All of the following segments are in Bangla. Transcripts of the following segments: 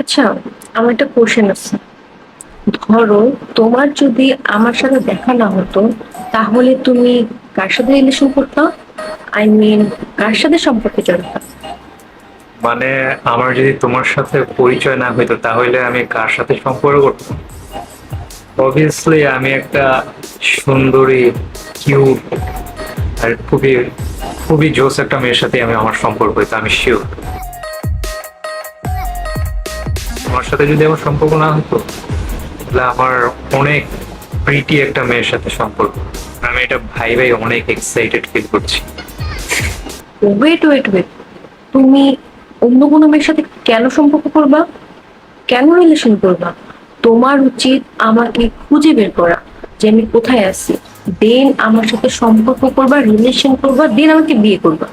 আচ্ছা, আমার একটা কোশ্চেন আছে। ধরো, তোমার যদি আমার সাথে দেখা না হতো, তাহলে তুমি কার সাথে রিলেশন করতে? আই মিন, কার সাথে সম্পর্কে জড়াতে? মানে আমার যদি তোমার সাথে পরিচয় না হইতো তাহলে আমি কার সাথে সম্পর্ক করতাম? অবভিয়াসলি আমি একটা সুন্দরী, কিউট আর খুবই খুবই জোস একটা মেয়ের সাথে আমি আমার সম্পর্ক হইতো, আমি শিওর। তোমার সাথে যদি আমার সম্পর্ক না হতো তাহলে আমার অনেক প্রিটি একটা মেয়ের সাথে সম্পর্ক। আমি এটা ভাই ভাই অনেক এক্সাইটেড ফিল করছি। ওয়েট ওয়েট ওয়েট, তুমি অন্য কোনো মেয়ের সাথে কেন সম্পর্ক করবা? কেন রিলেশন করবা? তোমার উচিত আমাকে খুঁজে বের করা, যে আমি কোথায় আছি। দেন আমার সাথে সম্পর্ক করবা, রিলেশন করবা, দেন আমাকে বিয়ে করবা।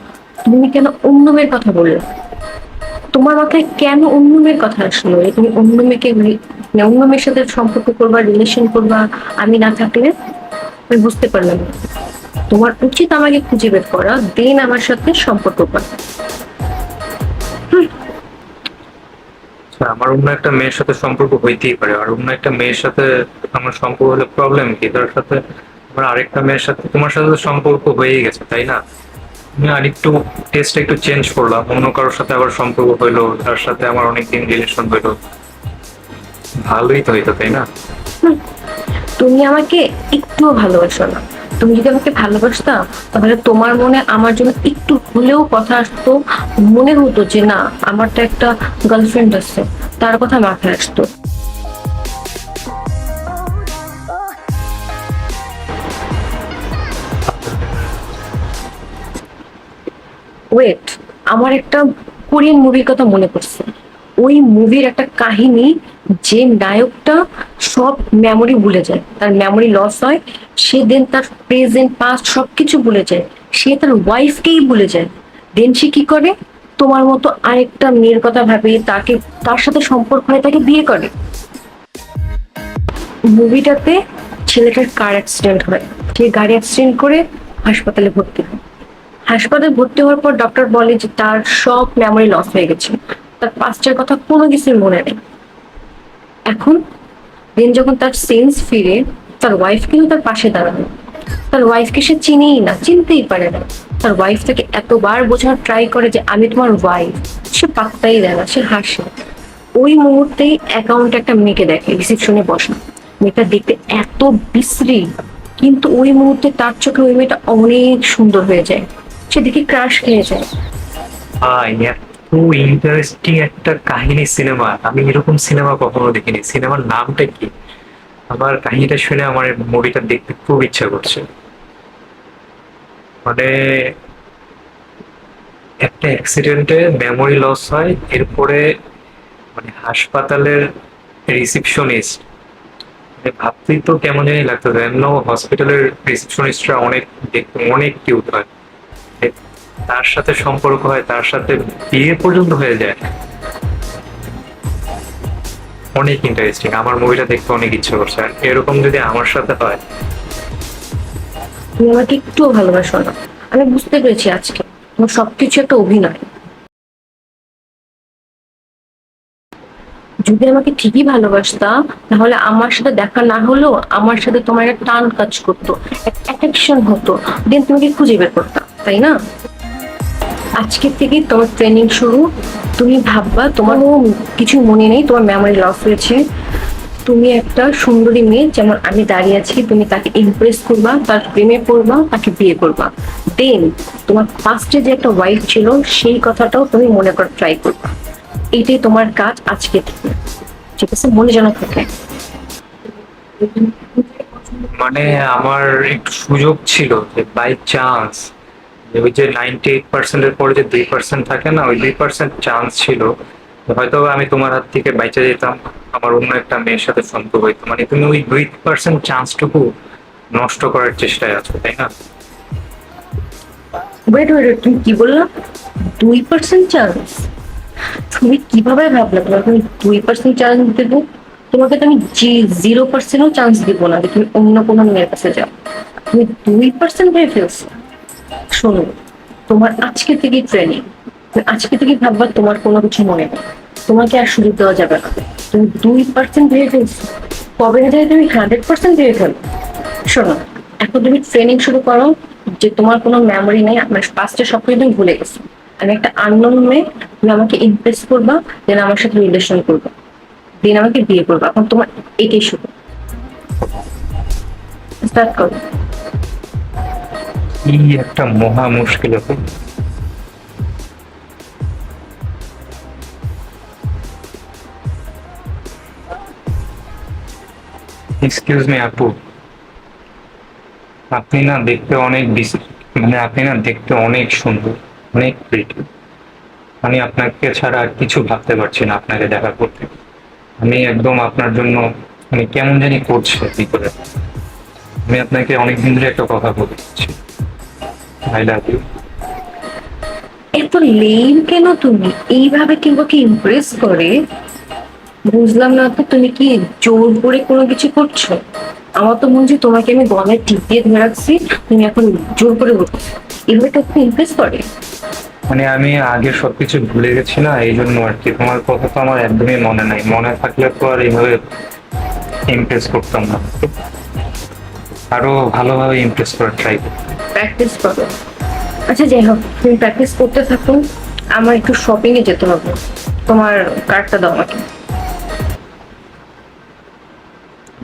তুমি কেন অন্য মেয়ের কথা বললে? তোমার মাথায় কেন অন্য মেয়ের কথা আসলো? তুমি অন্য মেয়েকে মানে অন্য মেয়ের সাথে সম্পর্ক করবা, রিলেশন করবা, আমি না থাকলে? আমি বুঝতে পারলাম না। তোমার উচিত আমাকে খুঁজে বের করা, দেন আমার সাথে সম্পর্ক করা। হুম, আচ্ছা, আমার অন্য একটা মেয়ের সাথে সম্পর্ক হইতেই পারে, আর অন্য একটা মেয়ের সাথে আমার সম্পর্ক হলে প্রবলেম কি? তার সাথে আমার আরেকটা মেয়ের সাথে, তোমার সাথে তো সম্পর্ক হয়েই গেছে তাই না? আমি আরেকটু টেস্ট একটু চেঞ্জ করলাম, অন্য কারোর সাথে আবার সম্পর্ক হইলো, তার সাথে আমার অনেকদিন রিলেশন হইলো, ভালোই তো হইতো তাই না? হুম। তুমি আমাকে একটুও ভালোবাসো না। তুমি যদি আমাকে ভালোবাসতা, তাহলে তোমার মনে আমার জন্য একটু হলেও কথা আসতো। মনে হতো যে না, আমার তো একটা গার্লফ্রেন্ড আছে, তার কথা মাথায় আসতো। ওয়েট, আমার একটা কোরিয়ান মুভির কথা মনে পড়ছে। ওই মুভির একটা কাহিনী, যে নায়কটা সব মেমোরি ভুলে যায়, তার মেমোরি লস হয়। সে দেন তার প্রেজেন্ট পাস্ট সবকিছু ভুলে যায়। সে তার ওয়াইফকেই ভুলে যায়। দেন সে কি করে? তোমার মতো আরেকটা মেয়ের কথা ভাবে, তাকে, তার সাথে সম্পর্ক হয়, তাকে বিয়ে করে। মুভিটাতে ছেলেটার কার অ্যাক্সিডেন্ট হয়। সে গাড়ি অ্যাক্সিডেন্ট করে হাসপাতালে ভর্তি হয়। হাসপাতালে ভর্তি হওয়ার পর ডক্টর বলে যে তার সব মেমোরি লস হয়ে গেছে। তার পাস্টের কথা কোনো কিছুই মনে নেই। এখন দিন যখন তার সেন্স ফিরে, তার ওয়াইফ কিন্তু তার পাশে দাঁড়ানো। তার ওয়াইফকে সে চিনেই না, চিনতেই পারে না। তার ওয়াইফ তাকে এতবার বোঝানোর ট্রাই করে যে আমি তোমার ওয়াইফ। সে পাত্তাই দেয় না, সে হাসে। ওই মুহূর্তেই অ্যাকাউন্টে একটা মেয়েকে দেখে রিসিপশনে বসা। মেয়েটা দেখতে এত বিশ্রী, কিন্তু ওই মুহূর্তে তার চোখে ওই মেয়েটা অনেক সুন্দর হয়ে যায়। সে দেখে ক্রাশ খেয়ে যায়। এত ইন্টারেস্টিং একটা কাহিনী সিনেমা, আমি এরকম সিনেমা কখনো দেখিনি। সিনেমার নামটা কি? আমার কাহিনীটা শুনে আমার মুভিটা দেখতে খুব ইচ্ছা করছে। মানে একটা অ্যাক্সিডেন্টে মেমোরি লস হয়, এরপরে মানে হাসপাতালের রিসিপশনিস্ট, মানে ভাবতেই তো কেমন জানি লাগতো। এমন হসপিটালের রিসিপশনিস্টরা অনেক দেখতে অনেক কিউট হয়। এ, তার সাথে সম্পর্ক হয়, তার সাথে বিয়ে পর্যন্ত হয়ে যায়। অনেক ইন্টারেস্টিং, আমার মুভিটা দেখতে অনেক ইচ্ছে করছে। আর এরকম যদি আমার সাথে হয়। তুমি আমাকে একটুও ভালোবাসো না। আমি বুঝতে পেরেছি আজকে তোমার সবকিছু একটা অভিনয়। যদি আমাকে ঠিকই ভালোবাসতা, তাহলে আমার সাথে দেখা না হলেও আমার সাথে তোমার একটা টান কাজ করতো, অ্যাট্রাকশন হতো। দেন তোমাকে খুঁজে বের করতাম, তাই না? আজকে থেকে তোমার ট্রেনিং শুরু। তুমি ভাববা তোমার কিছু মনে নেই, তোমার মেমোরি লস হয়েছে। তুমি একটা সুন্দরী মেয়ে, যেমন আমি দাঁড়িয়ে আছি, তুমি তাকে ইমপ্রেস করবা, তার প্রেমে পড়বা, তাকে বিয়ে করবা। দেন তোমার পাস্টে যে একটা ওয়াইফ ছিল, সেই কথাটাও তুমি মনে করার ট্রাই করবা। এটাই তোমার কাজ আজকে থেকে, ঠিক আছে? মনে যেন থাকে। মানে আমার একটু সুযোগ ছিল যে বাই চান্স, ওই যে 98% এর পরে যে 2% থাকে না, ওই 2% চান্স ছিল যে হয়তো আমি তোমার হাত থেকে বাইচা যেতাম, আমার অন্য একটা মেয়ের সাথে সম্পর্ক হইতো। মানে তুমি ওই 2% চান্সটুকু নষ্ট করার চেষ্টায় আছো তাই না? ওয়েট ওয়েট, তুমি কি বললা? 2% চান্স? তুমি কিভাবে ভাবলে তোমাকে আমি 2% চান্স দেবো? তোমাকে তো আমি 0%ও চান্স দিব না যে তুমি অন্য কোনো মেয়ের কাছে যাও। তুমি 2% ভেবে ফেলছো। শোনো, তোমার আজকে থেকে ট্রেনিং। আজকে থেকে ভাববা তোমার কোনো কিছু মনে নেই। তোমাকে আর সুযোগ দেওয়া যাবে না। তুমি 2% ভেবে ফেলছো, কবে না যায় তুমি 100% ভেবে ফেলো। শোনো, এখন তুমি ট্রেনিং শুরু করো, যে তোমার কোনো মেমোরি নেই, আমার পাস্টের সবকিছু তুমি ভুলে গেছো। আমি একটা আননোন মেয়ে, তুমি আমাকে ইমপ্রেস করবা, দেন আমার সাথে রিলেশন করবা, দেন আমাকে বিয়ে করবা। এখন তোমার এটাই শুরু, স্টার্ট করো। কি একটা মহা মুশকিল হবে। এক্সকিউজ মি আপু, আপনি না দেখতে অনেক মানে আপনি না দেখতে অনেক সুন্দর, অনেক প্রিটি। আমি আপনাকে ছাড়া আর কিছু ভাবতে পারছি না আপনাকে দেখা করতে। আমি একদম আপনার জন্য মানে কেমন জানি করছে ভিতরে। আমি আপনাকে অনেকদিন ধরে একটা কথা বলছি, আই লাভ ইউ। এত লেম কেন তুমি? এইভাবে কিংবা ইমপ্রেস করে? বুঝলাম না তো, তুমি কি জোর করে কোনো কিছু করছো? আমার তো মনে হচ্ছে তোমাকে আমি গলায় টিপিয়ে ধরে রাখছি, তুমি এখন জোর করে বলছো। এভাবে তো ইমপ্রেস করে? মানে আমি আগে সবকিছু ভুলে গেছি না, এই জন্য আর কি। তোমার কথা তো আমার একদমই মনে নাই, মনে থাকলে তো আর এইভাবে ইমপ্রেস করতাম না। আরো ভালোভাবে ইমপ্রেস করার ট্রাই করতাম। প্র্যাকটিস করো। আচ্ছা যাই হোক, তুমি প্র্যাকটিস করতে থাকো, আমার একটু শপিং এ যেতে হবে। তোমার কার্ডটা দাও আমাকে।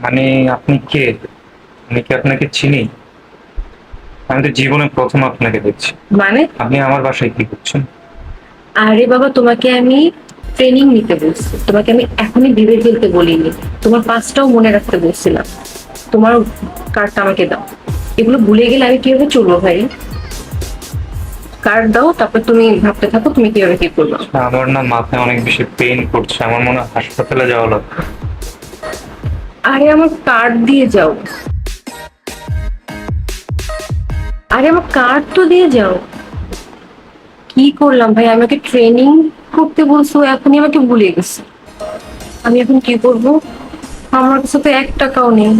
মানে আপনি কে? আমি কি আপনাকে চিনি? আমি তো জীবনে প্রথম আপনাকে দেখছি। মানে? আপনি আমার বাসায় কি করছেন? আরে বাবা, তোমাকে আমি ট্রেনিং নিতে বলছি, তোমাকে আমি এখনই ভেবে ফেলতে বলিনি, তোমার পাঁচটাও মনে রাখতে বলছিলাম। তোমার কার্ডটা আমাকে দাও। এগুলো ভুলে গেলে আমি কিভাবে চলবো ভাই? কার্ড দাও, তারপর তুমি ভাবতে থাকো তুমি কিভাবে কি করবে। আমার না মাথায় অনেক বেশি পেইন করছে, আমার মনে হয় হাসপাতালে যাওয়া লাগবে। আরে আমার কার্ড দিয়ে যাও, আরে আমার কার্ড তো দিয়ে যাও। কি করলাম ভাই? আমাকে ট্রেনিং করতে বলছো, এখনই আমাকে ভুলে গেছে। আমি এখন কি করব? আমার কাছে তো 1 টাকাও নেই।